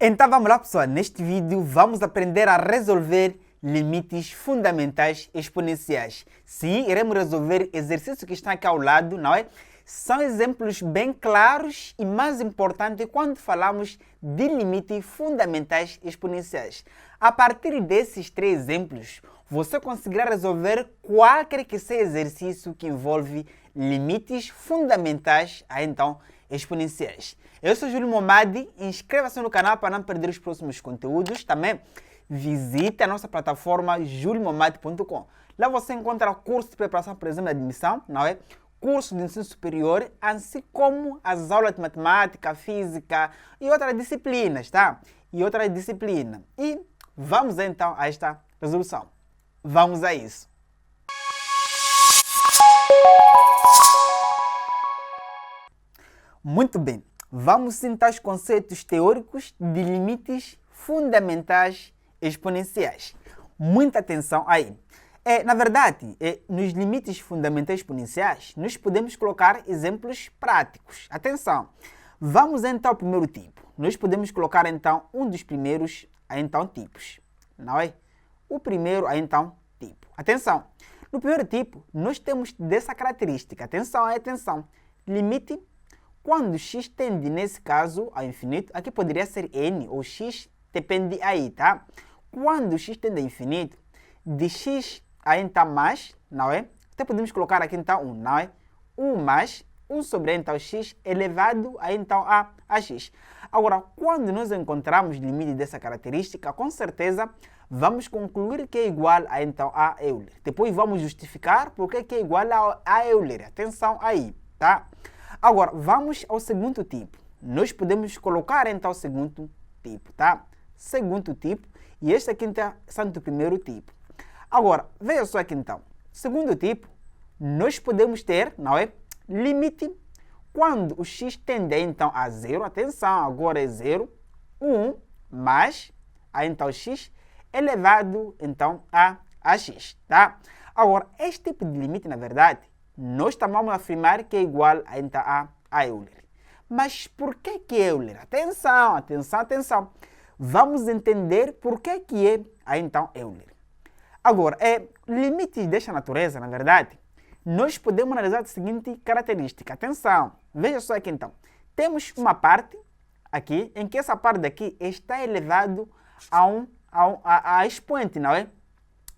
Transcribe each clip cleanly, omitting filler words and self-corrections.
Então vamos lá, pessoal. Neste vídeo vamos aprender a resolver limites fundamentais exponenciais. Sim, iremos resolver exercícios que estão aqui ao lado, não é? São exemplos bem claros e mais importante quando falamos de limites fundamentais exponenciais. A partir desses três exemplos, você conseguirá resolver qualquer que seja exercício que envolve limites fundamentais exponenciais. Eu sou Júlio Momadi, inscreva-se no canal para não perder os próximos conteúdos. Também visite a nossa plataforma juliomomadi.com. Lá você encontra curso de preparação para o exame de admissão, não é? Curso de ensino superior, assim como as aulas de matemática, física e outras disciplinas, tá? E vamos então a esta resolução. Vamos a isso. Muito bem, vamos citar os conceitos teóricos de limites fundamentais exponenciais. Muita atenção aí. Na verdade, nos limites fundamentais exponenciais, nós podemos colocar exemplos práticos. Atenção, vamos então ao primeiro tipo. Nós podemos colocar então um dos primeiros tipos, não é? O primeiro tipo. Atenção, no primeiro tipo, nós temos dessa característica. Atenção, limite quando x tende, nesse caso, ao infinito, aqui poderia ser n ou x, depende aí, tá? Quando x tende ao infinito, de x a então mais, não é? Até podemos colocar aqui então 1, não é? 1 mais 1 sobre então x elevado a então a x. Agora, quando nós encontramos limite dessa característica, com certeza vamos concluir que é igual a então a Euler. Depois vamos justificar porque que é igual a Euler. Atenção aí, tá? Agora, vamos ao segundo tipo. Nós podemos colocar então o segundo tipo, tá? Segundo tipo, e este aqui está sendo o primeiro tipo. Agora, veja só aqui então. Segundo tipo, nós podemos ter, não é? Limite quando o x tende então a 0. Atenção, agora é 0. 1 mais então x elevado então a x, tá? Agora, este tipo de limite, na verdade, nós também vamos afirmar que é igual a Euler. Mas por que é Euler? Atenção. Vamos entender por que é então Euler. Agora, limites desta natureza, na verdade, nós podemos analisar a seguinte característica. Atenção, veja só aqui então. Temos uma parte aqui, em que essa parte daqui está elevado a expoente, não é?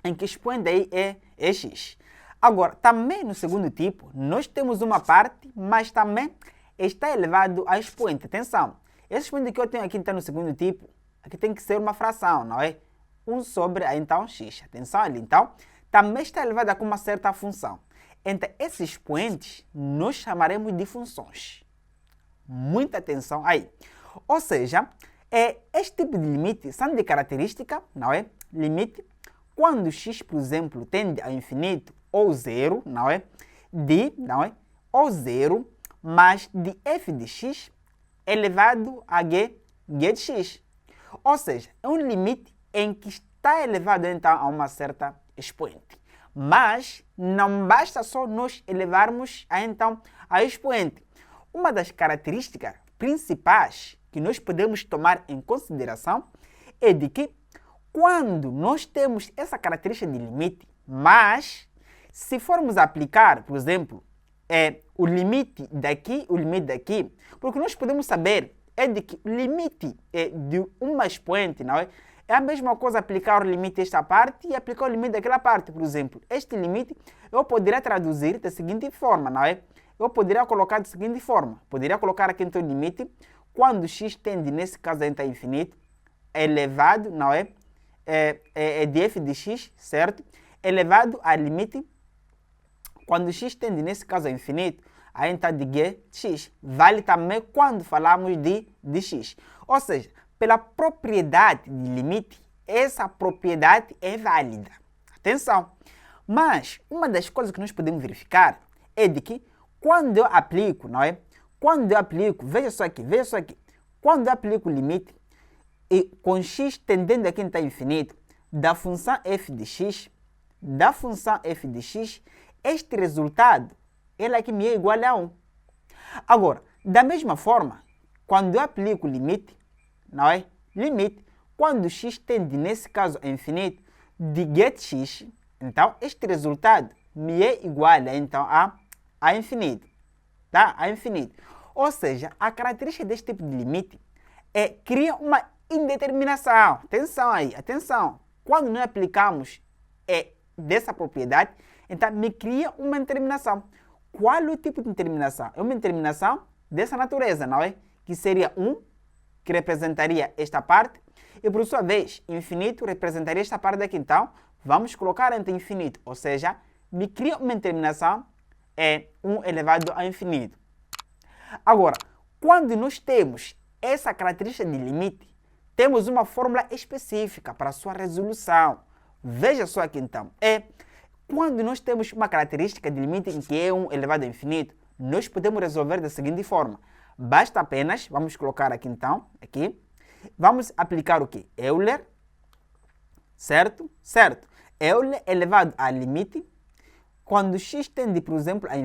Em que expoente aí é x. Agora, também no segundo tipo, nós temos uma parte, mas também está elevado a expoente. Atenção, esse expoente que eu tenho aqui então no segundo tipo, aqui tem que ser uma fração, não é? 1 sobre então x. Atenção ali, então, também está elevada com uma certa função. Então, esses expoentes nós chamaremos de funções. Muita atenção aí. Ou seja, este tipo de limite são de característica, não é? Limite quando x, por exemplo, tende ao infinito ou 0, não é? Ou 0 mais de f de x elevado a g de x. Ou seja, é um limite em que está elevado então a uma certa expoente. Mas não basta só nós elevarmos a expoente. Uma das características principais que nós podemos tomar em consideração é de que quando nós temos essa característica de limite, mas se formos aplicar, por exemplo, o limite daqui, porque nós podemos saber de que o limite de uma expoente, não é? É a mesma coisa aplicar o limite desta parte e aplicar o limite daquela parte. Por exemplo, este limite eu poderia traduzir da seguinte forma, não é? Eu poderia colocar da seguinte forma. Poderia colocar aqui então o limite quando x tende, nesse caso, a infinito, elevado, não é? De f de x, certo? Elevado a limite quando x tende, nesse caso, a infinito, a de g de x. Vale também quando falamos de x. Ou seja, pela propriedade de limite, essa propriedade é válida. Atenção! Mas uma das coisas que nós podemos verificar é de que quando eu aplico, não é? Quando eu aplico, veja só aqui. Quando eu aplico o limite e com x tendendo aqui a infinito da função f de x, este resultado, ele aqui me é igual a 1. Agora, da mesma forma, quando eu aplico o limite, não é? limite, quando x tende, nesse caso, a infinito, de getx, então este resultado me é igual então, a infinito. Tá? A infinito. Ou seja, a característica deste tipo de limite cria uma indeterminação. Atenção aí, atenção. Quando nós aplicamos dessa propriedade, então me cria uma indeterminação. Qual é o tipo de indeterminação? É uma indeterminação dessa natureza, não é? Que seria 1, que representaria esta parte, e por sua vez, infinito representaria esta parte daqui. Então, vamos colocar entre infinito, ou seja, me cria uma indeterminação 1 elevado a infinito. Agora, quando nós temos essa característica de limite, temos uma fórmula específica para a sua resolução. Veja só aqui então, quando nós temos uma característica de limite em que é 1 elevado a infinito, nós podemos resolver da seguinte forma. Basta apenas, vamos colocar aqui então, vamos aplicar o quê? Euler, certo? Certo. Euler elevado a limite, quando x tende, por exemplo, a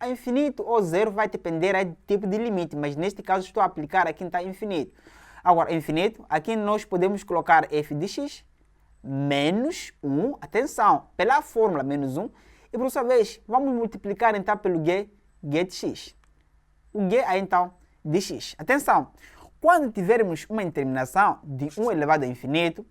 infinito ou zero vai depender do tipo de limite, mas neste caso estou a aplicar aqui está infinito. Agora, infinito, aqui nós podemos colocar f de x menos 1, atenção, pela fórmula menos 1, e por sua vez, vamos multiplicar então pelo g de x. O g é então de x. Atenção, quando tivermos uma indeterminação de 1 elevado a infinito,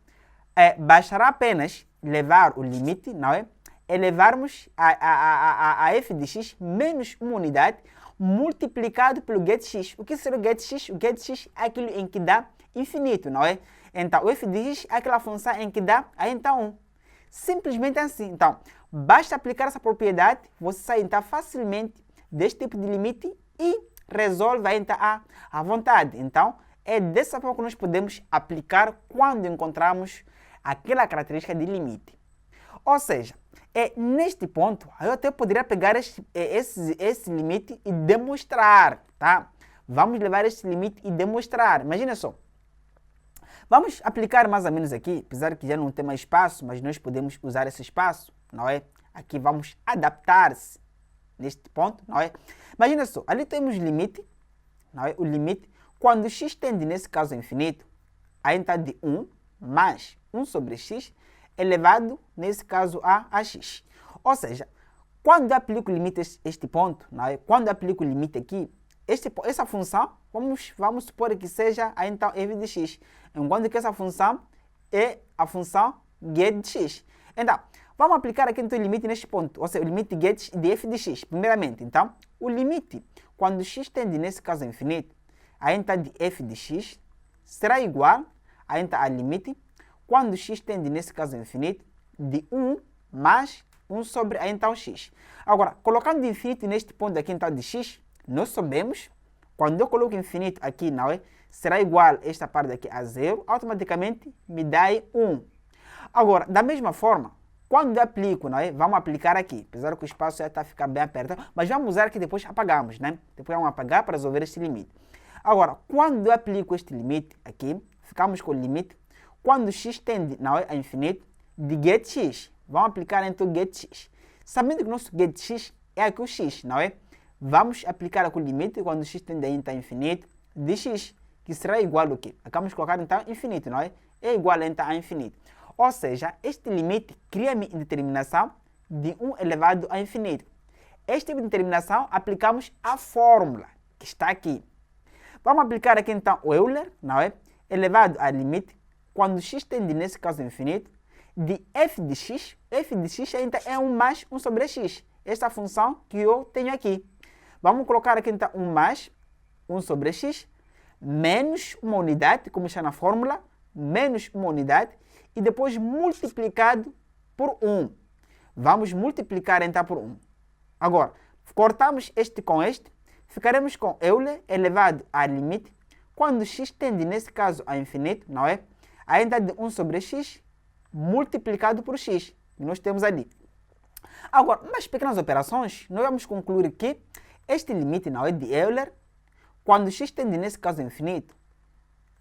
bastará apenas levar o limite, não é? Elevarmos a f de x menos uma unidade multiplicado pelo g de x. O que será o g de x? O g de x é aquilo em que dá infinito, não é? Então, o f de x é aquela função em que dá então 1. Simplesmente assim. Então, basta aplicar essa propriedade, você sai então facilmente deste tipo de limite e resolve então à vontade. Então, é dessa forma que nós podemos aplicar quando encontramos aquela característica de limite. Ou seja, neste ponto, eu até poderia pegar esse limite e demonstrar, tá? Vamos levar esse limite e demonstrar. Imagina só. Vamos aplicar mais ou menos aqui, apesar que já não tem mais espaço, mas nós podemos usar esse espaço, não é? Aqui vamos adaptar-se neste ponto, não é? Imagina só, ali temos limite, não é? O limite, quando x tende, nesse caso, a infinito, aí está de 1 mais 1 sobre x elevado, nesse caso, a x. Ou seja, quando eu aplico o limite a este ponto, não é? Quando eu aplico o limite aqui, essa função, vamos supor que seja então f de x, enquanto que essa função é a função g de x. Então, vamos aplicar aqui então o limite neste ponto, ou seja, o limite de f de x. Primeiramente, então, o limite, quando x tende, nesse caso, a infinito, a então de f de x será igual a então a limite, quando x tende, nesse caso, a infinito, de 1 mais 1 sobre a então x. Agora, colocando infinito neste ponto aqui então de x, nós sabemos, quando eu coloco infinito aqui, não é? Será igual esta parte aqui a 0, automaticamente me dá 1. Agora, da mesma forma, quando eu aplico, não é? Vamos aplicar aqui, apesar que o espaço já está a ficar bem apertado, mas vamos usar que depois apagamos, né? Depois vamos apagar para resolver este limite. Agora, quando eu aplico este limite aqui, ficamos com o limite, quando x tende, não é? A infinito, de get x. Vamos aplicar então get x. Sabendo que o nosso get x é aqui o x, não é? Vamos aplicar aqui o limite quando x tende a infinito de x, que será igual ao quê? Acabamos de colocar então infinito, não é? É igual então a infinito. Ou seja, este limite cria-me indeterminação de 1 elevado a infinito. Este tipo de indeterminação aplicamos a fórmula que está aqui. Vamos aplicar aqui então o Euler, não é? Elevado a limite, quando x tende, nesse caso, a infinito, de f de x ainda é 1 mais 1 sobre x. Esta função que eu tenho aqui. Vamos colocar aqui então 1 mais 1 sobre x, menos uma unidade, como está na fórmula, menos uma unidade, e depois multiplicado por 1. Vamos multiplicar então por 1. Agora, cortamos este com este, ficaremos com Euler elevado a limite, quando x tende, nesse caso, a infinito, não é? Ainda de 1 sobre x, multiplicado por x, que nós temos ali. Agora, nas pequenas operações, nós vamos concluir que este limite, não é, de Euler, quando x tende, nesse caso, a infinito,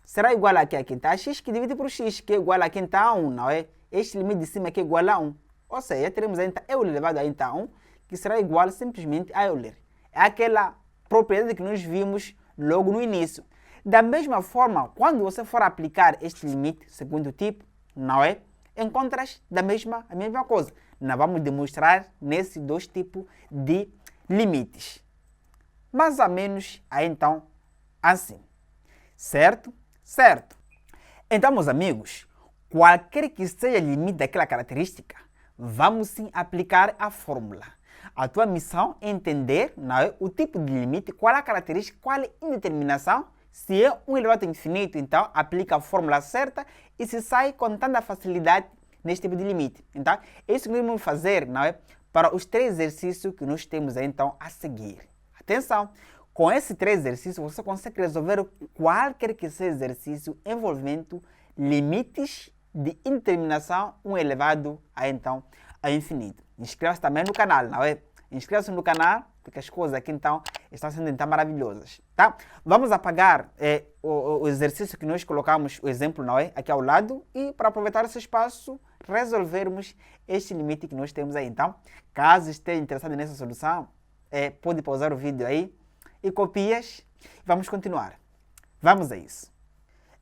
será igual aqui a quinta a x, que divide por x, que é igual a quinta a 1, não é? Este limite de cima aqui é igual a 1. Ou seja, teremos ainda Euler elevado a então 1, que será igual simplesmente a Euler. É aquela propriedade que nós vimos logo no início. Da mesma forma, quando você for aplicar este limite, segundo tipo, não é? Encontras a mesma coisa. Nós vamos demonstrar nesses dois tipos de limites. Mais ou menos, aí então, assim. Certo? Certo. Então, meus amigos, qualquer que seja o limite daquela característica, vamos sim aplicar a fórmula. A tua missão é entender, não é, o tipo de limite, qual é a característica, qual é a indeterminação. Se é um elevado ao infinito, então aplica a fórmula certa e se sai com tanta facilidade neste tipo de limite. Então, é isso que nós vamos fazer, não é, para os 3 exercícios que nós temos então a seguir. Atenção! Com esses 3 exercícios, você consegue resolver qualquer que seja exercício envolvendo limites de indeterminação 1 elevado a, então, a infinito. Inscreva-se também no canal, não é? Inscreva-se no canal, porque as coisas aqui então estão sendo então maravilhosas, tá? Vamos apagar o exercício que nós colocamos, o exemplo, não é? Aqui ao lado, e para aproveitar esse espaço, resolvermos este limite que nós temos aí. Então, caso esteja interessado nessa solução, pode pausar o vídeo aí e copias. Vamos continuar. Vamos a isso.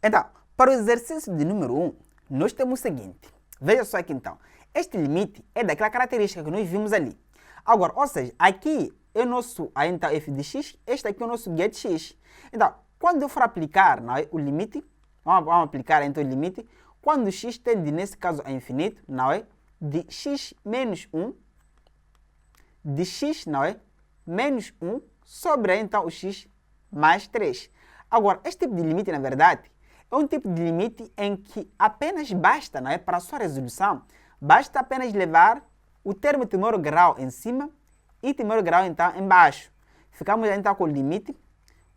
Então, para o exercício de número 1, nós temos o seguinte. Veja só aqui então. Este limite é daquela característica que nós vimos ali. Agora, ou seja, aqui é o nosso então, f de x, este aqui é o nosso get x. Então, quando eu for aplicar, não é, o limite, vamos aplicar então o limite, quando x tende, nesse caso, a infinito, não é, de x menos 1, de x, não é, menos 1, sobre então o x mais 3. Agora, este tipo de limite, na verdade, é um tipo de limite em que apenas basta, não é, para a sua resolução, basta apenas levar o termo primeiro grau em cima e primeiro grau então embaixo. Ficamos então com o limite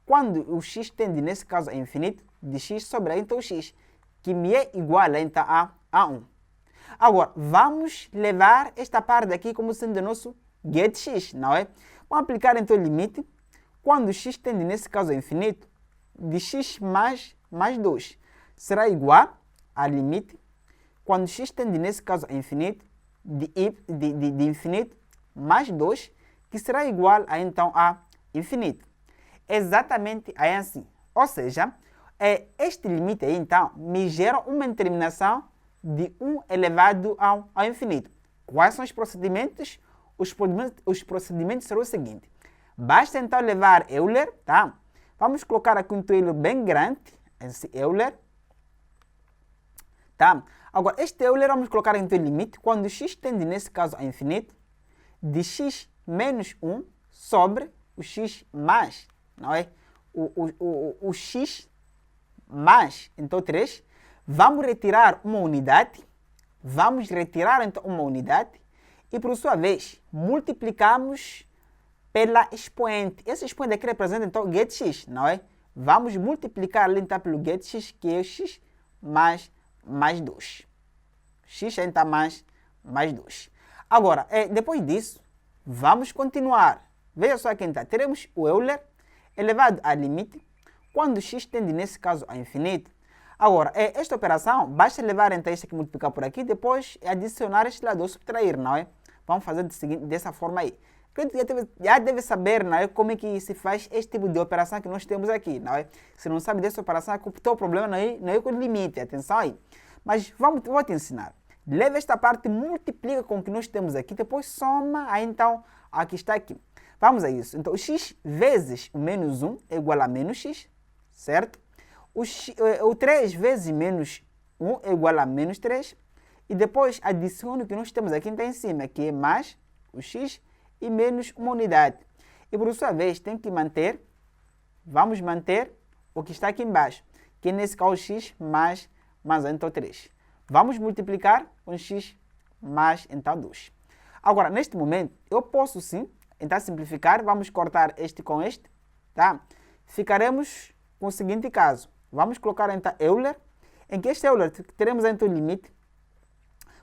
quando o x tende, nesse caso, a infinito, de x sobre então o x, que me é igual então a 1. Agora, vamos levar esta parte aqui como sendo o nosso get x, não é? Vamos aplicar então o limite quando o x tende, nesse caso, a infinito, de x mais 2. Será igual a limite quando x tende, nesse caso, a infinito, de infinito mais 2, que será igual a, então, a infinito. Exatamente aí assim. Ou seja, este limite aí, então, me gera uma determinação de 1 elevado ao infinito. Quais são os procedimentos? Os procedimentos serão o seguinte. Basta, então, levar Euler, tá? Vamos colocar aqui um Euler bem grande, esse Euler. Tá? Agora, este Euler vamos colocar então o limite quando x tende, nesse caso, a infinito, de x menos 1 sobre o x mais, não é? O x mais, então 3. Vamos retirar uma unidade. Vamos retirar então uma unidade. E, por sua vez, multiplicamos pela expoente. Esse expoente aqui representa então o get x, não é? Vamos multiplicar ali então pelo get x, que é x mais 2. X é então mais 2. Agora, depois disso, vamos continuar. Veja só aqui então, teremos o Euler elevado a limite quando x tende, nesse caso, a infinito. Agora, esta operação, basta levar então este aqui, multiplicar por aqui, depois adicionar este lado ou subtrair, não é? Vamos fazer dessa forma aí. Já deve saber, não é, como é que se faz este tipo de operação que nós temos aqui, não é? Se não sabe dessa operação, o teu problema não é com o limite, atenção aí. Mas vou te ensinar. Leva esta parte, multiplica com o que nós temos aqui, depois soma, aí então, aqui está aqui. Vamos a isso. Então, x vezes o menos 1 é igual a menos x, certo? O 3 vezes menos 1 é igual a menos 3. E depois adiciono o que nós temos aqui então, em cima, que é mais o x e menos uma unidade. E por sua vez, tem que manter, vamos manter o que está aqui embaixo, que é nesse caso x mais então 3. Vamos multiplicar com x mais então 2. Agora, neste momento, eu posso sim, então simplificar, vamos cortar este com este, tá? Ficaremos com o seguinte caso. Vamos colocar então Euler, em que este Euler teremos então o limite,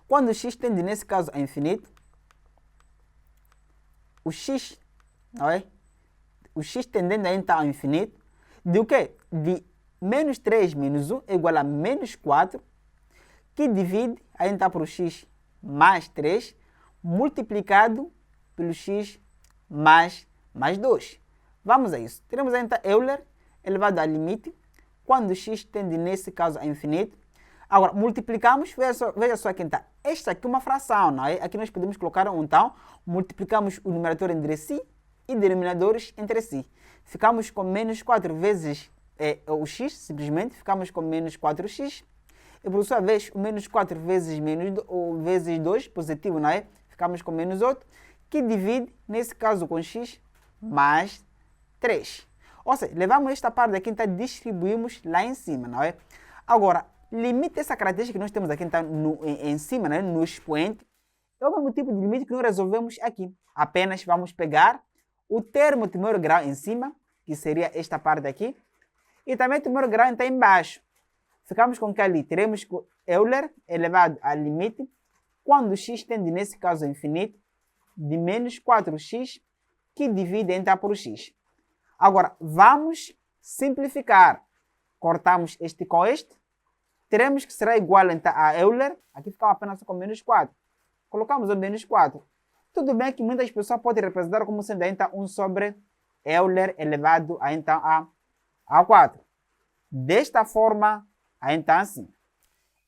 quando x tende, nesse caso, a infinito, o x, não é? O x tendendo então ao infinito, de o quê? De menos 3 menos 1 é igual a menos 4, que divide aí então por x mais 3, multiplicado pelo x mais 2. Vamos a isso. Teremos então Euler elevado a limite, quando x tende, nesse caso, a infinito. Agora, multiplicamos, veja só aqui então. Esta aqui é uma fração, não é? Aqui nós podemos colocar então, multiplicamos o numerador entre si e denominadores entre si. Ficamos com menos 4 vezes o x, simplesmente, ficamos com menos 4x. E por sua vez, o menos 4 vezes, vezes 2, positivo, não é? Ficamos com menos 8, que divide, nesse caso com x, mais 3. Ou seja, levamos esta parte aqui, então distribuímos lá em cima, não é? Agora, limite essa característica que nós temos aqui então, em cima, né, no expoente, é o mesmo tipo de limite que nós resolvemos aqui. Apenas vamos pegar o termo de primeiro grau em cima, que seria esta parte aqui, e também o primeiro grau está embaixo. Ficamos com que ali teremos Euler elevado a limite, quando x tende, nesse caso, a infinito, de menos 4x, que divide então por x. Agora, vamos simplificar. Cortamos este com este. Teremos que será igual então a Euler. Aqui ficamos apenas com menos 4. Colocamos o menos 4. Tudo bem que muitas pessoas podem representar como sendo então 1 sobre Euler elevado a, então, a 4. Desta forma, então assim.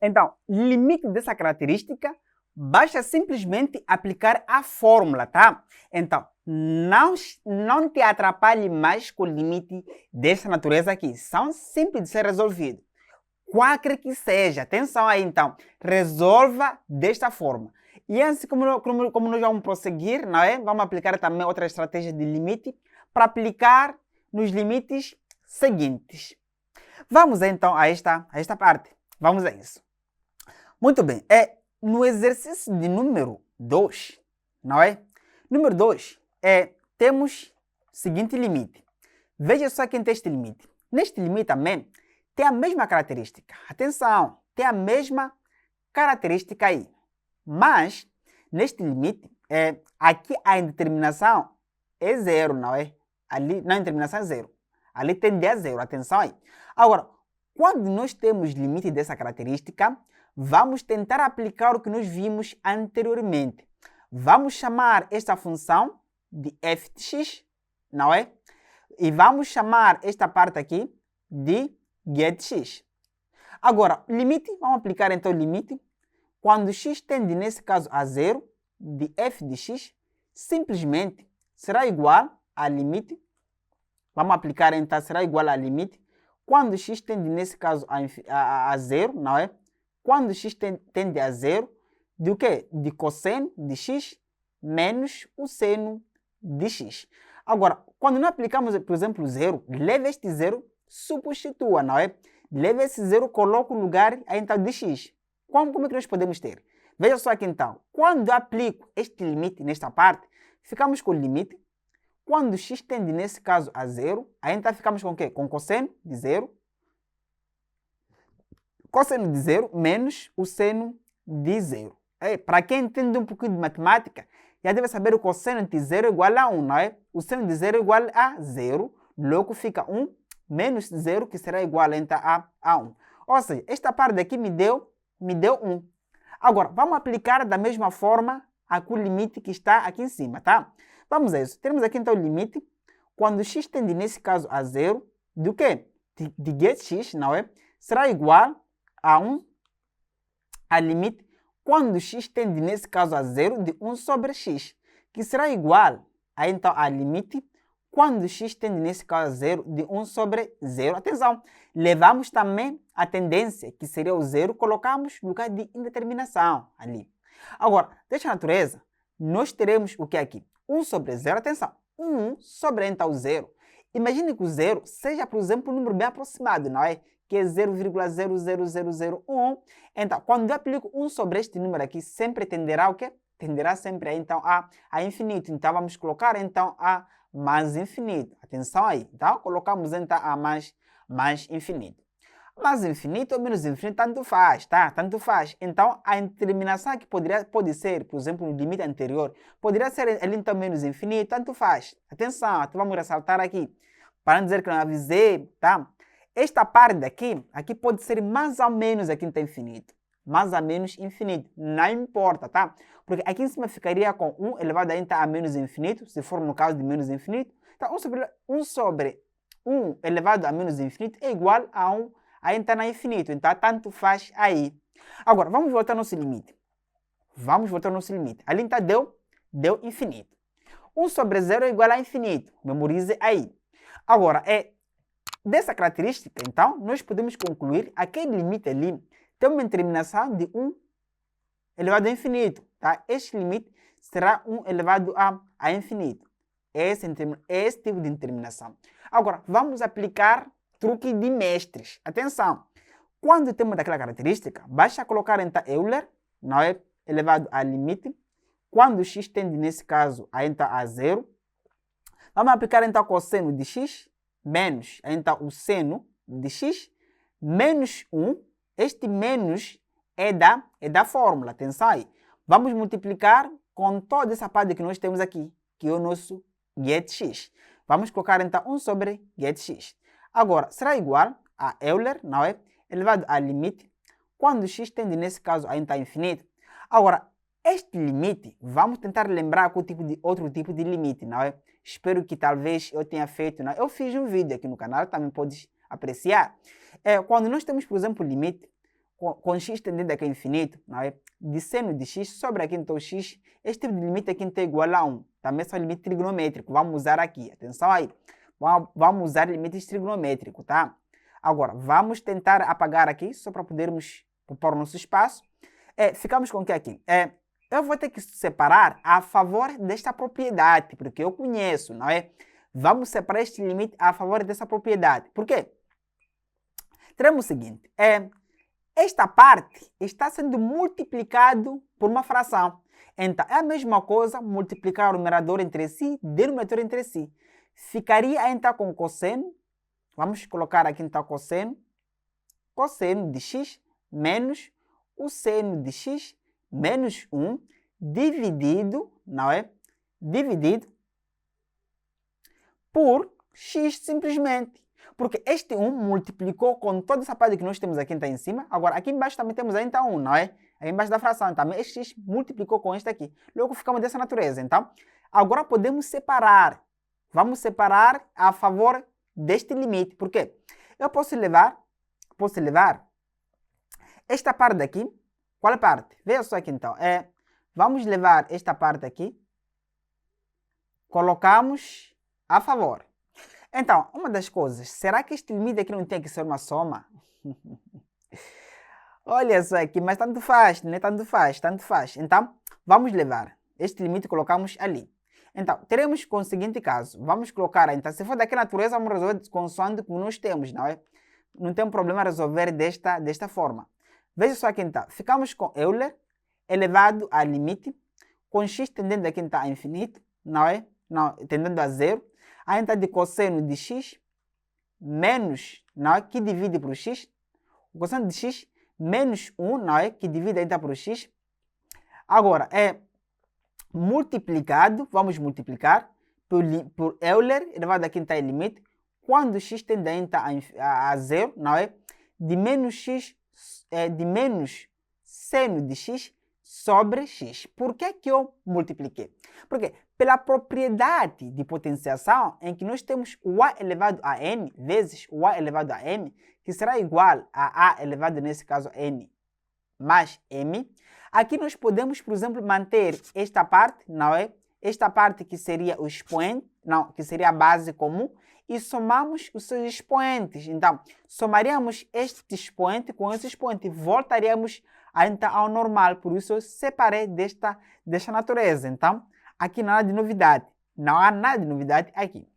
Então, limite dessa característica, basta simplesmente aplicar a fórmula, tá? Então, não te atrapalhe mais com o limite dessa natureza aqui. São simples de ser resolvido. Qualquer que seja, atenção aí então, resolva desta forma. E assim como nós vamos prosseguir, não é? Vamos aplicar também outra estratégia de limite para aplicar nos limites seguintes. Vamos então a esta parte. Vamos a isso. Muito bem. No exercício de número 2, não é? Número 2, temos o seguinte limite. Veja só quem tem este limite. Neste limite também tem a mesma característica. Atenção, tem a mesma característica aí. Mas, neste limite, aqui a indeterminação é 0, não é? Ali, na indeterminação é 0. Ali tende a 0, atenção aí. Agora, quando nós temos limite dessa característica, vamos tentar aplicar o que nós vimos anteriormente. Vamos chamar esta função de f de x, não é? E vamos chamar esta parte aqui de g de x. Agora, limite, vamos aplicar então o limite. Quando x tende, nesse caso, a 0, de f de x, simplesmente será igual a limite. Vamos aplicar então, será igual a limite. Quando x tende, nesse caso, a 0, não é? Quando x tende a 0, de o quê? De cosseno de x menos o seno de x. Agora, quando nós aplicamos, por exemplo, 0, leva este 0, substitua, não é? Leva esse 0, coloca no lugar então de x. Como é que nós podemos ter? Veja só aqui então. Quando eu aplico este limite nesta parte, ficamos com o limite. Quando x tende, nesse caso, a 0, aí então ficamos com o quê? Com cosseno de 0. Cosseno de 0 menos o seno de 0. Para quem entende um pouquinho de matemática, já deve saber o cosseno de 0 é igual a 1, não é? O seno de 0 é igual a 0, logo fica 1 menos 0, que será igual então a 1. Ou seja, esta parte daqui me deu 1. Agora, vamos aplicar da mesma forma aqui o limite que está aqui em cima, tá? Vamos a isso. Temos aqui então o limite. Quando x tende, nesse caso, a 0, do quê? De g de x, não é? Será igual a 1, a limite, quando x tende, nesse caso, a 0, de 1 sobre x, que será igual a, então, a limite, quando x tende, nesse caso, a 0, de 1 sobre 0. Atenção, levamos também a tendência, que seria o 0, colocamos no lugar de indeterminação ali. Agora, desta natureza, nós teremos o que aqui? 1 sobre 0, atenção, 1 sobre então 0. Imagine que o 0 seja, por exemplo, um número bem aproximado, não é? Que é 0,00001. Então, quando eu aplico 1 sobre este número aqui, sempre tenderá o quê? Tenderá sempre então a infinito. Então, vamos colocar então a mais infinito. Atenção aí. Então, colocamos então a mais infinito. Mais infinito ou menos infinito, tanto faz, tá? Tanto faz. Então, a indeterminação que pode ser, por exemplo, no limite anterior, poderia ser ele então menos infinito, tanto faz. Atenção, então vamos ressaltar aqui, para não dizer que não avisei, tá? Esta parte daqui, aqui pode ser mais ou menos aqui então infinito. Mais ou menos infinito, não importa, tá? Porque aqui em cima ficaria com 1 elevado a menos infinito, se for no caso de menos infinito. Então, 1 sobre 1 elevado a menos infinito é igual a 1 a entrar na infinito. Então, tanto faz aí. Agora, vamos voltar ao nosso limite. Vamos voltar ao nosso limite. Ali então deu infinito. 1 sobre 0 é igual a infinito. Memorize aí. Agora, dessa característica, então, nós podemos concluir que aquele limite ali tem uma determinação de 1 elevado a infinito. Tá? Este limite será 1 elevado a infinito. Esse tipo de determinação. Agora, vamos aplicar truque de mestres. Atenção! Quando temos daquela característica, basta colocar então Euler, não é? Elevado a limite. Quando x tende, nesse caso, a entrar a 0, vamos aplicar então cosseno de x menos então o seno de x menos 1. Este menos é da fórmula. Atenção aí. Vamos multiplicar com toda essa parte que nós temos aqui, que é o nosso get x. Vamos colocar então 1 sobre get x. Agora, será igual a Euler, não é? Elevado a limite, quando x tende, nesse caso, a entrar a infinito. Agora, este limite, vamos tentar lembrar com outro tipo de limite, não é? Espero que talvez eu tenha feito, não é? Eu fiz um vídeo aqui no canal, também podes apreciar. Quando nós temos, por exemplo, o limite com x tendendo aqui a infinito, não é? De seno de x sobre aqui então x, este tipo de limite aqui então é igual a 1. Também é um limite trigonométrico, vamos usar aqui, atenção aí. Vamos usar limites trigonométricos, tá? Agora, vamos tentar apagar aqui, só para podermos pôr o nosso espaço. Ficamos com o que aqui? Eu vou ter que separar a favor desta propriedade, porque eu conheço, não é? Vamos separar este limite a favor dessa propriedade. Por quê? Teremos o seguinte, esta parte está sendo multiplicado por uma fração. Então, é a mesma coisa multiplicar o numerador entre si, denominador entre si. Ficaria então com cosseno, vamos colocar aqui então cosseno de x menos o seno de x menos 1 dividido, não é? Dividido por x simplesmente. Porque este 1 multiplicou com toda essa parte que nós temos aqui então em cima. Agora, aqui embaixo também temos ainda 1, não é? Aqui embaixo da fração também este x multiplicou com este aqui. Logo ficamos dessa natureza. Então, agora podemos separar. Vamos separar a favor deste limite. Por quê? Eu posso levar esta parte daqui. Qual parte? Veja só aqui então. Vamos levar esta parte aqui. Colocamos a favor. Então, uma das coisas, será que este limite aqui não tem que ser uma soma? Olha só aqui, mas tanto faz, né? Tanto faz. Então, vamos levar este limite e colocamos ali. Então, teremos com o seguinte caso. Vamos colocar, então, se for daquela natureza, vamos resolver consoante como nós temos, não é? Não tem problema resolver desta forma. Veja só aqui então, ficamos com Euler elevado a limite, com x tendendo aqui então a infinito, não é? Não, tendendo a 0. A então de cosseno de x menos, não é? Que divide por x. O cosseno de x menos 1, não é? Que divide então por x. Agora, multiplicado, vamos multiplicar por Euler elevado aqui então a limite, quando x tende então a 0, não é? De menos x, de menos seno de x sobre x. Por que eu multipliquei? Porque pela propriedade de potenciação em que nós temos o a elevado a n vezes o a elevado a m, que será igual a elevado, nesse caso, a n mais m, aqui nós podemos, por exemplo, manter esta parte, não é? Esta parte que seria o expoente, não, que seria a base comum, e somamos os seus expoentes. Então, somaríamos este expoente com esse expoente e voltaríamos então ao normal. Por isso, eu separei desta natureza. Então, aqui não há de novidade. Não há nada de novidade aqui.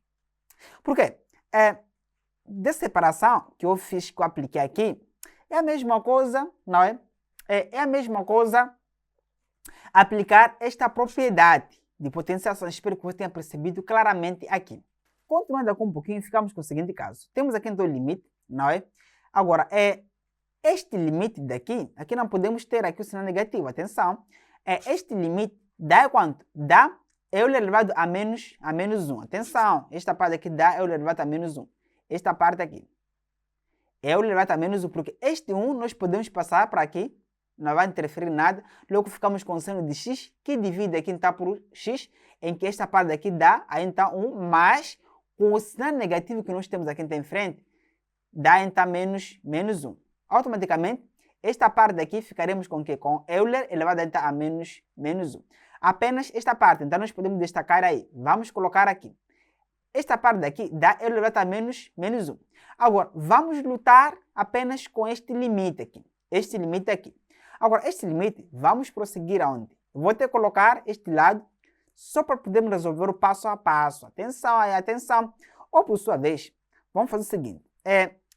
Por quê? Dessa separação que eu fiz, que eu apliquei aqui, é a mesma coisa, não é? É a mesma coisa aplicar esta propriedade de potenciação. Espero que você tenha percebido claramente aqui. Continuando aqui um pouquinho, ficamos com o seguinte caso. Temos aqui então o limite, não é? Agora, este limite daqui, aqui não podemos ter aqui o sinal negativo, atenção. Este limite dá quanto? Dá Euler elevado a menos 1. Atenção, esta parte aqui dá Euler elevado a menos 1. Esta parte aqui. Euler elevado a menos 1, porque este 1 nós podemos passar para aqui, não vai interferir nada. Logo ficamos com o seno de x, que divide aqui então por x, em que esta parte aqui dá, aí então 1 mais, com o sinal negativo que nós temos aqui em frente, dá então menos 1. Automaticamente, esta parte daqui ficaremos com o quê? Com Euler elevado então a menos 1. Apenas esta parte, então nós podemos destacar aí. Vamos colocar aqui. Esta parte daqui dá Euler elevado a menos 1. Agora, vamos lutar apenas com este limite aqui. Este limite aqui. Agora, este limite, vamos prosseguir aonde? Vou ter que colocar este lado só para podermos resolver o passo a passo. Atenção aí, atenção. Ou por sua vez, vamos fazer o seguinte.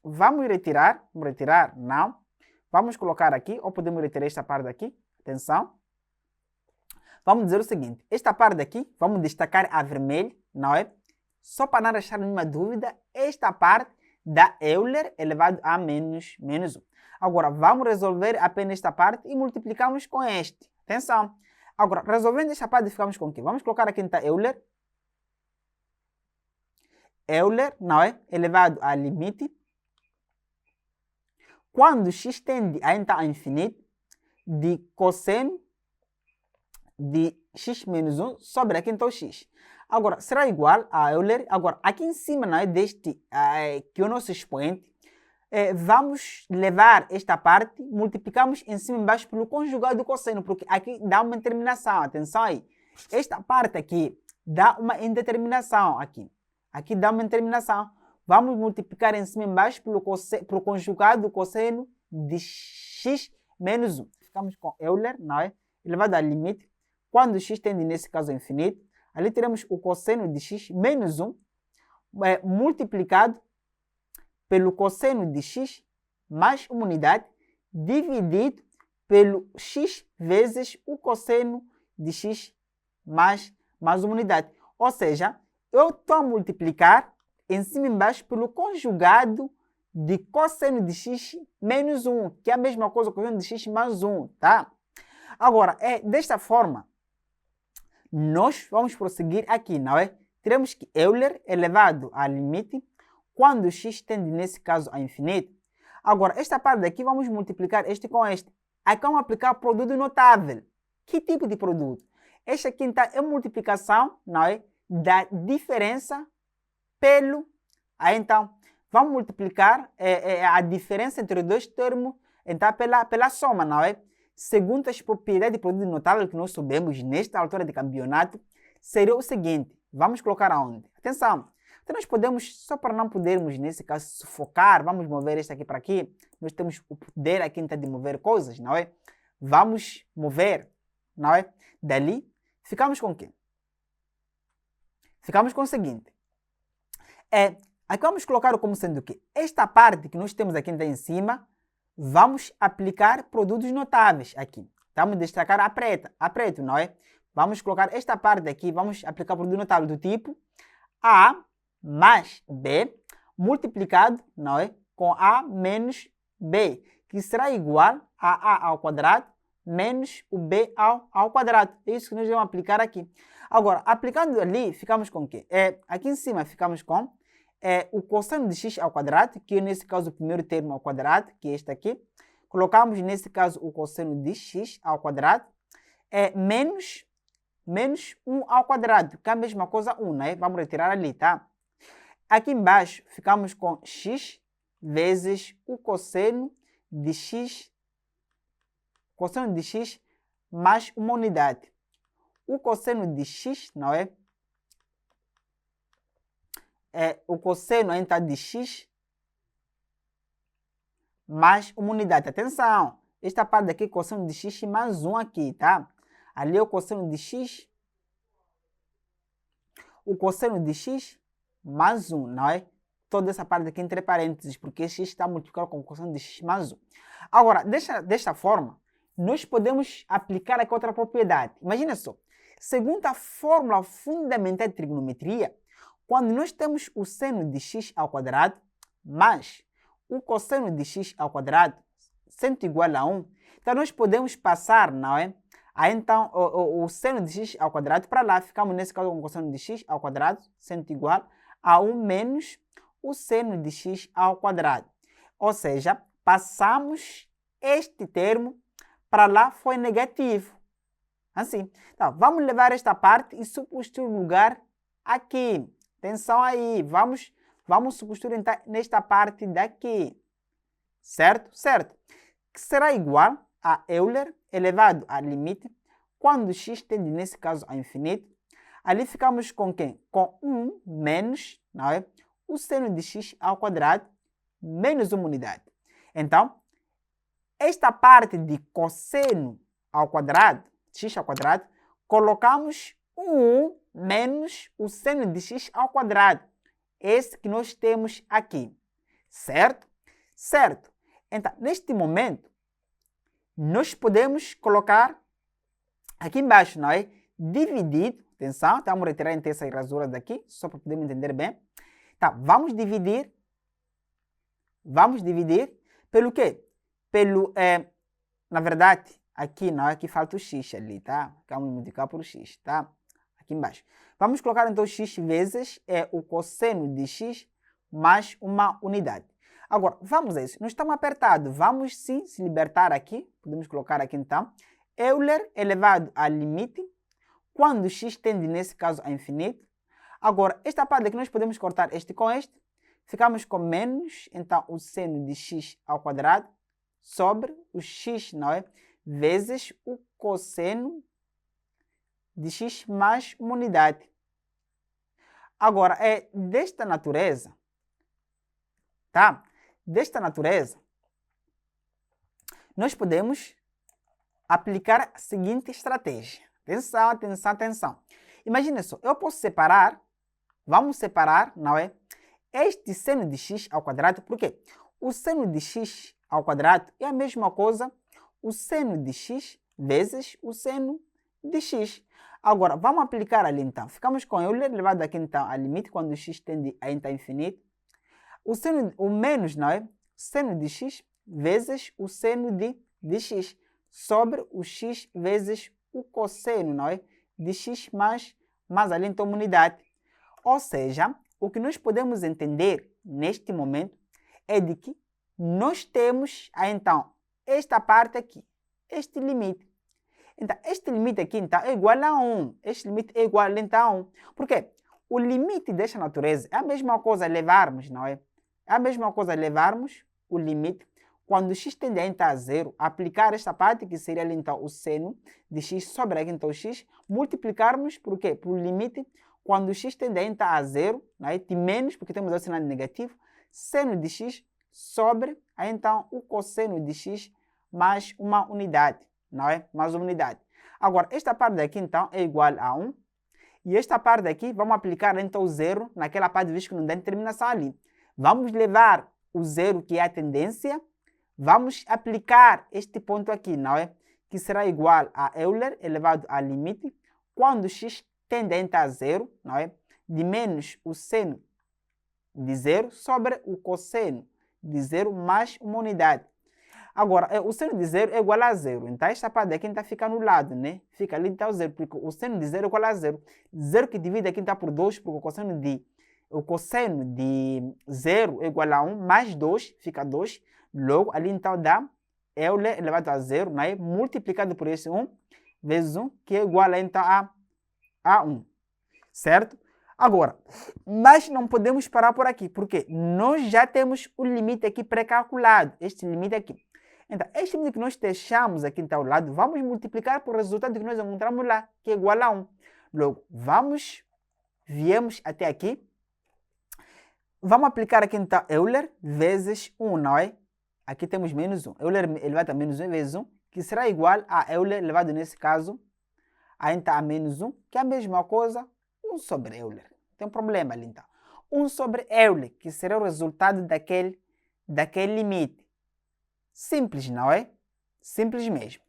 Vamos retirar, não. Vamos colocar aqui, ou podemos retirar esta parte daqui. Atenção. Vamos dizer o seguinte. Esta parte daqui, vamos destacar a vermelho, não é? Só para não deixar nenhuma dúvida, esta parte dá Euler elevado a menos 1. Agora, vamos resolver apenas esta parte e multiplicamos com este. Atenção. Agora, resolvendo esta parte, ficamos com o quê? Vamos colocar aqui então Euler. Euler, não é? Elevado a limite. Quando x tende a então a infinito, de cosseno de x menos 1 sobre aqui então x. Agora, será igual a Euler. Agora, aqui em cima, não é? Deste, que é o nosso expoente, vamos levar esta parte, multiplicamos em cima e embaixo pelo conjugado do cosseno, porque aqui dá uma determinação. Atenção aí. Esta parte aqui dá uma indeterminação aqui. Aqui dá uma determinação. Vamos multiplicar em cima e embaixo pelo conjugado do cosseno de x menos 1. Ficamos com Euler, não é? Elevado ao limite. Quando x tende, nesse caso, a infinito, ali teremos o cosseno de x menos 1 multiplicado pelo cosseno de x mais uma unidade dividido pelo x vezes o cosseno de x mais uma unidade. Ou seja, eu estou a multiplicar em cima e embaixo pelo conjugado de cosseno de x menos 1, que é a mesma coisa que cosseno de x mais 1, tá? Agora, desta forma, nós vamos prosseguir aqui, não é? Teremos que Euler elevado a limite quando x tende, nesse caso, a infinito. Agora, esta parte daqui, vamos multiplicar este com este. Aqui vamos aplicar produto notável. Que tipo de produto? Este aqui, então, é multiplicação, não é? Da diferença pelo... Aí, então, vamos multiplicar a diferença entre os dois termos, então, pela soma, não é? Segundo as propriedades de produto notável que nós sabemos nesta altura de campeonato, seria o seguinte. Vamos colocar aonde? Atenção! Então, nós podemos, só para não podermos, nesse caso, sufocar, vamos mover este aqui para aqui. Nós temos o poder aqui então, de mover coisas, não é? Vamos mover, não é? Dali, ficamos com o quê? Ficamos com o seguinte. Aqui vamos colocar como sendo o quê? Esta parte que nós temos aqui então, em cima, vamos aplicar produtos notáveis aqui. Vamos destacar a preto, não é? Vamos colocar esta parte aqui, vamos aplicar produto notável do tipo A mais B multiplicado, não é? Com A menos B, que será igual a A ao quadrado menos o B ao quadrado. É isso que nós vamos aplicar aqui. Agora, aplicando ali, ficamos com o quê? Aqui em cima ficamos com o cosseno de x ao quadrado, que é nesse caso o primeiro termo ao quadrado, que é este aqui. Colocamos nesse caso o cosseno de x ao quadrado, menos 1 ao quadrado, que é a mesma coisa 1, né? Vamos retirar ali, tá? Aqui embaixo ficamos com x vezes o cosseno de x mais uma unidade. O cosseno de x, não é? O cosseno então de x mais uma unidade. Atenção! Esta parte daqui é o cosseno de x mais 1 aqui, tá? Ali é o cosseno de x. O cosseno de x mais 1, não é? Toda essa parte aqui entre parênteses, porque x está multiplicado com o cosseno de x mais 1. Agora, desta forma, nós podemos aplicar aqui outra propriedade. Imagina só. Segundo a fórmula fundamental de trigonometria, quando nós temos o seno de x ao quadrado mais o cosseno de x ao quadrado sendo igual a 1, então nós podemos passar, não é? Aí então o seno de x ao quadrado para lá, ficamos nesse caso com o cosseno de x ao quadrado sendo igual a 1 menos o seno de x ao quadrado. Ou seja, passamos este termo para lá, foi negativo. Assim. Então, vamos levar esta parte e substituir o lugar aqui. Atenção aí, vamos substituir então nesta parte daqui. Certo? Certo. Que será igual a Euler elevado a limite quando x tende, nesse caso, a infinito. Ali ficamos com quem? Com 1 menos, não é? O seno de x ao quadrado menos uma unidade. Então, esta parte de cosseno ao quadrado, x ao quadrado, colocamos 1 menos o seno de x ao quadrado. Esse que nós temos aqui. Certo? Certo. Então, neste momento, nós podemos colocar aqui embaixo, não é? Dividido, atenção, vamos retirar então essas rasuras daqui, só para podermos entender bem. Tá, vamos dividir pelo quê? Na verdade, aqui não, aqui falta o x ali, tá? Vamos multiplicar por x, tá? Aqui embaixo. Vamos colocar então x vezes o cosseno de x mais uma unidade. Agora, vamos a isso. Nós estamos apertados. Vamos sim se libertar aqui. Podemos colocar aqui então. Euler elevado a limite. Quando x tende, nesse caso, a infinito. Agora, esta parte aqui nós podemos cortar este com este. Ficamos com menos, então, o seno de x ao quadrado sobre o x, não é? Vezes o cosseno de x mais uma unidade. Agora, é desta natureza, tá? Desta natureza, nós podemos aplicar a seguinte estratégia. Atenção, atenção, atenção. Imagina só, eu posso separar, vamos separar, não é? Este seno de x ao quadrado, por quê? O seno de x ao quadrado é a mesma coisa, o seno de x vezes o seno de x. Agora, vamos aplicar ali então. Ficamos com Euler elevado aqui então a limite, quando o x tende a infinito. O menos, não é? Seno de x vezes o seno de x sobre o x vezes o cosseno, não é? De x mais ali então uma unidade. Ou seja, o que nós podemos entender neste momento é de que nós temos então esta parte aqui, este limite. Então, este limite aqui então, é igual a 1. Este limite é igual então a 1. Por quê? O limite desta natureza é a mesma coisa levarmos, não é? É a mesma coisa levarmos o limite quando x tende a então a 0, aplicar esta parte que seria ali então o seno de x sobre aqui então x, multiplicarmos por quê? Por limite quando x tende a então a 0, não é? De menos, porque temos o sinal negativo, seno de x sobre então o cosseno de x mais uma unidade, não é? Mais uma unidade. Agora, esta parte daqui então é igual a 1, e esta parte daqui vamos aplicar então o 0 naquela parte, visto que não tem terminação ali. Vamos levar o 0, que é a tendência, vamos aplicar este ponto aqui, não é? Que será igual a Euler elevado a limite, quando x tende a então a 0, não é? De menos o seno de 0 sobre o cosseno de 0 mais uma unidade. Agora, o seno de 0 é igual a 0. Então, esta parte aqui então fica no lado, né? Fica ali então 0, porque o seno de 0 é igual a 0. 0 que divide aqui então por 2, porque o cosseno de 0 é igual a 1, mais 2, fica 2. Logo, ali então dá Euler elevado a 0, né? Multiplicado por esse 1, vezes 1, que é igual a, então a 1. Certo? Agora, mas não podemos parar por aqui, porque nós já temos o limite aqui pré-calculado, este limite aqui. Então, este limite que nós deixamos aqui então, ao lado, vamos multiplicar por resultado que nós encontramos lá, que é igual a 1. Logo, viemos até aqui. Vamos aplicar aqui então Euler vezes 1, não é? Aqui temos menos 1. Euler elevado a menos 1 vezes 1, que será igual a Euler elevado, nesse caso, a então a menos 1, que é a mesma coisa, 1 sobre Euler. Tem um problema ali então. 1 sobre Euler, que será o resultado daquele limite. Simples, não é? Simples mesmo.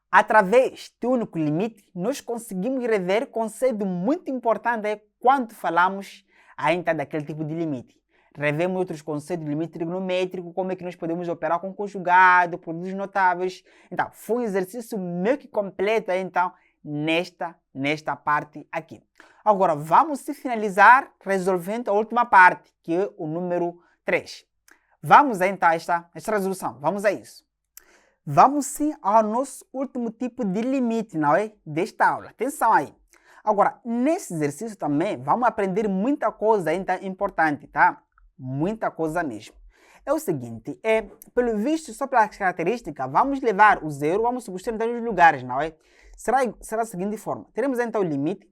Através do único limite, nós conseguimos rever conceito muito importante aí quando falamos ainda daquele tipo de limite. Revemos outros conceitos de limite trigonométrico, como é que nós podemos operar com conjugado, produtos notáveis. Então, foi um exercício meio que completo aí, então, nesta parte aqui. Agora, vamos se finalizar resolvendo a última parte, que é o número 3. Vamos aí, então, a esta resolução. Vamos a isso. Vamos sim ao nosso último tipo de limite, não é? Desta aula. Atenção aí. Agora, nesse exercício também, vamos aprender muita coisa ainda importante, tá? Muita coisa mesmo. É o seguinte, pelo visto, só pela característica, vamos levar o zero, vamos substituir em todos os lugares, não é? Será da seguinte forma. Teremos então o limite.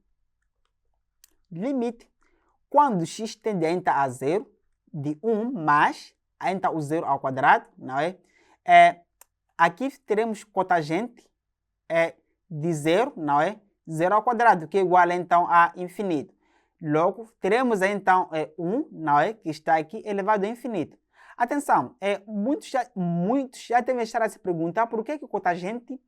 Quando x tende a zero, de 1 mais o zero ao quadrado, não é? Aqui teremos cotagente de zero, não é? Zero ao quadrado, que é igual então a infinito. Logo, teremos então 1, não é? Que está aqui elevado a infinito. Atenção, muitos já devem estar a se perguntar por que o cotagente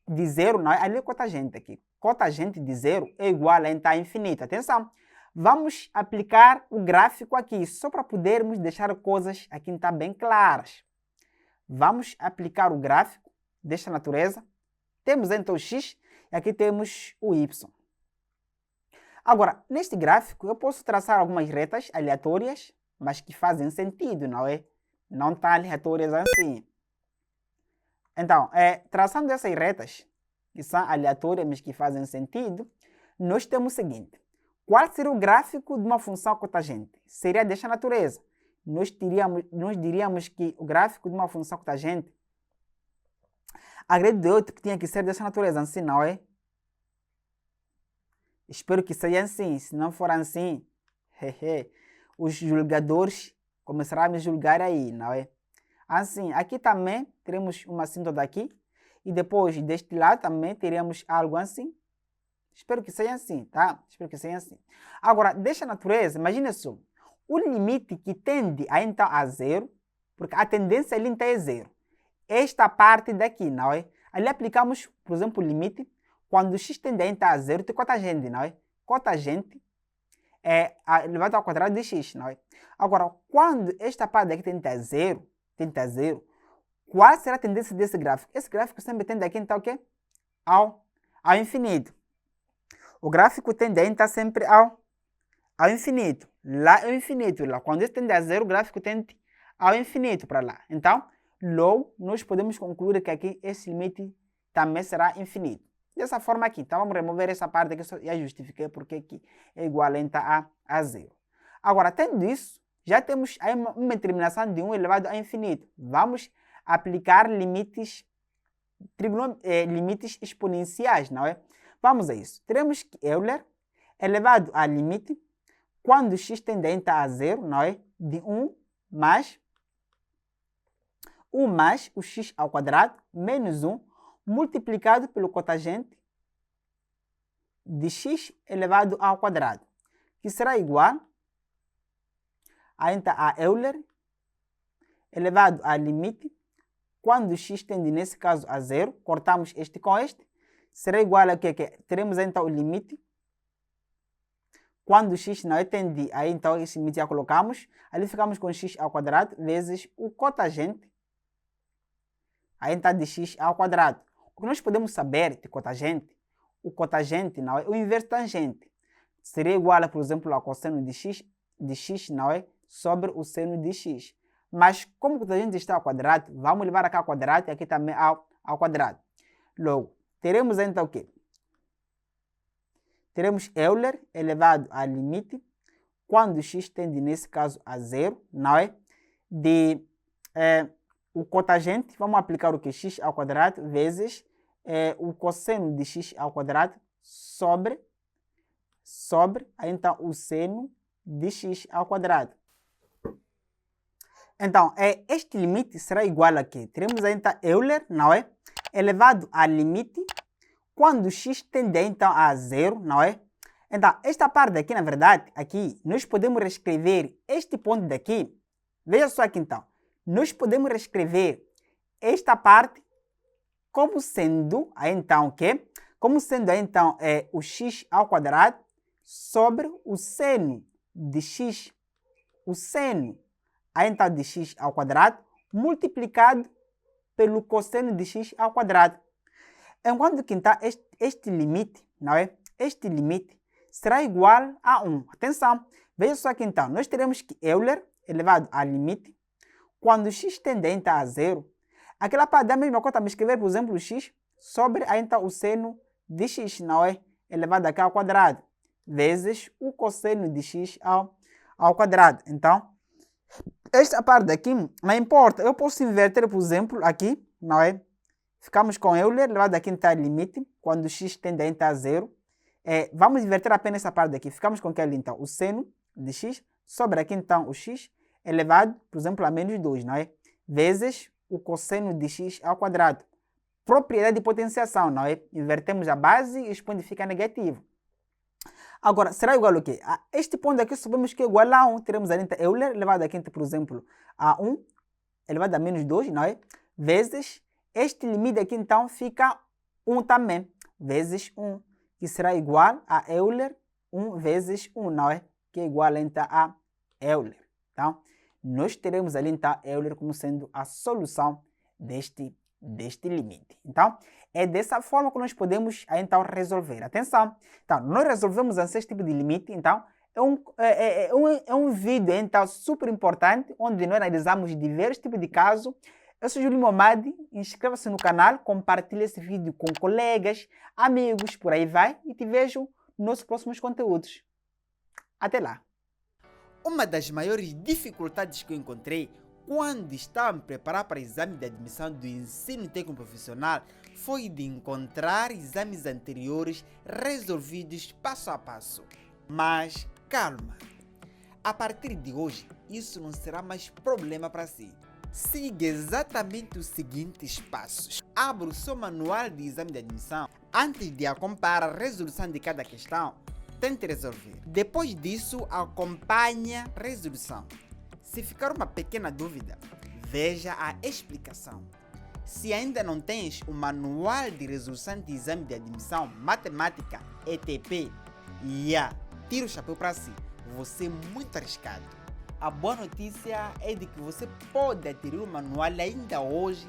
de zero, não é? Ali é cotagente aqui. Cotagente de zero é igual então a infinito. Atenção, vamos aplicar o gráfico aqui, só para podermos deixar coisas aqui então bem claras. Vamos aplicar o gráfico desta natureza. Temos então o x e aqui temos o y. Agora, neste gráfico eu posso traçar algumas retas aleatórias, mas que fazem sentido, não é? Não tão aleatórias assim. Então, traçando essas retas, que são aleatórias, mas que fazem sentido, nós temos o seguinte. Qual seria o gráfico de uma função cotagente? Seria desta natureza. Nós diríamos que o gráfico de uma função cotagente, a grade de 8 tinha que ser dessa natureza, assim, não é? Espero que seja assim. Se não for assim, os julgadores começarão a me julgar aí, não é? Assim, aqui também teremos uma assíntota aqui. E depois deste lado também teremos algo assim. Espero que seja assim, tá? Espero que seja assim. Agora, desta natureza, imagina só. O limite que tende então a zero, porque a tendência ali então é zero. Esta parte daqui, não é? Ali aplicamos, por exemplo, o limite. Quando x tende então a zero, tem cotagente, não é? Cotagente é elevado ao quadrado de x, não é? Agora, quando esta parte daqui tende a zero, qual será a tendência desse gráfico? Esse gráfico sempre tende aqui então o quê? Ao infinito. O gráfico tende então sempre ao infinito. Lá é o infinito. Lá. Quando isso tende a zero, o gráfico tende ao infinito para lá. Então, logo, nós podemos concluir que aqui esse limite também será infinito. Dessa forma aqui, então vamos remover essa parte aqui, só já justifiquei porque aqui é igual a zero. Agora, tendo isso, já temos aí uma determinação de 1 elevado a infinito. Vamos aplicar limites exponenciais, não é? Vamos a isso. Teremos que Euler elevado a limite quando x tende a zero, não é? De 1 mais o x ao quadrado menos 1 multiplicado pelo cotagente de x elevado ao quadrado, que será igual a Euler elevado a limite quando x tende nesse caso a zero, cortamos este com este, será igual a que teremos então o limite quando x não tende, aí então esse limite já colocamos, ali ficamos com x ao quadrado vezes o cotagente, aí então de x ao quadrado. O que nós podemos saber de cotagente, o cotagente não é o inverso tangente, seria igual a, por exemplo, ao cosseno de x não é, sobre o seno de x. Mas como o cotagente está ao quadrado, vamos levar aqui ao quadrado e aqui também ao quadrado. Logo, teremos então o quê? Teremos Euler elevado a limite, quando x tende nesse caso a zero, não é? De o cotagente, vamos aplicar o que? X ao quadrado vezes o cosseno de x ao quadrado sobre então o seno de x ao quadrado. Então, este limite será igual a quê? Teremos então Euler, não é? Elevado a limite quando x tende então a zero, não é? Então, esta parte aqui, na verdade, aqui, nós podemos reescrever este ponto daqui. Veja só aqui então. Nós podemos reescrever esta parte como sendo, então, o quê? Como sendo, então, o x ao quadrado sobre o seno de x. O seno, então, de x ao quadrado multiplicado pelo cosseno de x ao quadrado. Enquanto que então este limite, não é? Este limite será igual a 1. Atenção, veja só aqui então, nós teremos que Euler elevado a limite, quando x tende então a zero, aquela parte da mesma coisa, me escrever, por exemplo, x sobre então o seno de x, não é? elevado aqui ao quadrado, vezes o cosseno de x ao quadrado. Então, esta parte daqui não importa. Eu posso inverter, por exemplo, aqui, não é? Ficamos com Euler, elevado aqui está limite, quando x tende a entrar a zero. Vamos inverter apenas essa parte daqui. Ficamos com aquele, então, o seno de x, sobre aqui, então, o x, elevado, por exemplo, a menos 2, não é? Vezes o cosseno de x ao quadrado. Propriedade de potenciação, não é? Invertemos a base e o expoente fica negativo. Agora, será igual ao quê? A este ponto aqui sabemos que é igual a 1. Teremos ali, então, Euler elevado aqui, por exemplo, a 1, elevado a menos 2, não é? Vezes, este limite aqui, então, fica 1 também, vezes 1, que será igual a Euler 1 vezes 1, não é? Que é igual, então, a Euler. Então, nós teremos ali, então, Euler como sendo a solução deste limite. Então, é dessa forma que nós podemos, então, resolver. Atenção! Então, nós resolvemos esse tipo de limite, então, é um vídeo, então, super importante, onde nós analisamos diversos tipos de casos. Eu sou Júlio Momadi, inscreva-se no canal, compartilhe esse vídeo com colegas, amigos, por aí vai, e te vejo nos próximos conteúdos. Até lá! Uma das maiores dificuldades que eu encontrei quando estava a me preparar para o exame de admissão do ensino técnico profissional foi de encontrar exames anteriores resolvidos passo a passo. Mas calma, a partir de hoje isso não será mais problema para si. Siga exatamente os seguintes passos. Abra o seu manual de exame de admissão. Antes de acompanhar a resolução de cada questão, tente resolver. Depois disso, acompanhe a resolução. Se ficar uma pequena dúvida, veja a explicação. Se ainda não tens o manual de resolução de exame de admissão matemática ETP, tira o chapéu para si. Você é muito arriscado. A boa notícia é de que você pode adquirir o manual ainda hoje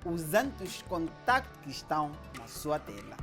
usando os contatos que estão na sua tela.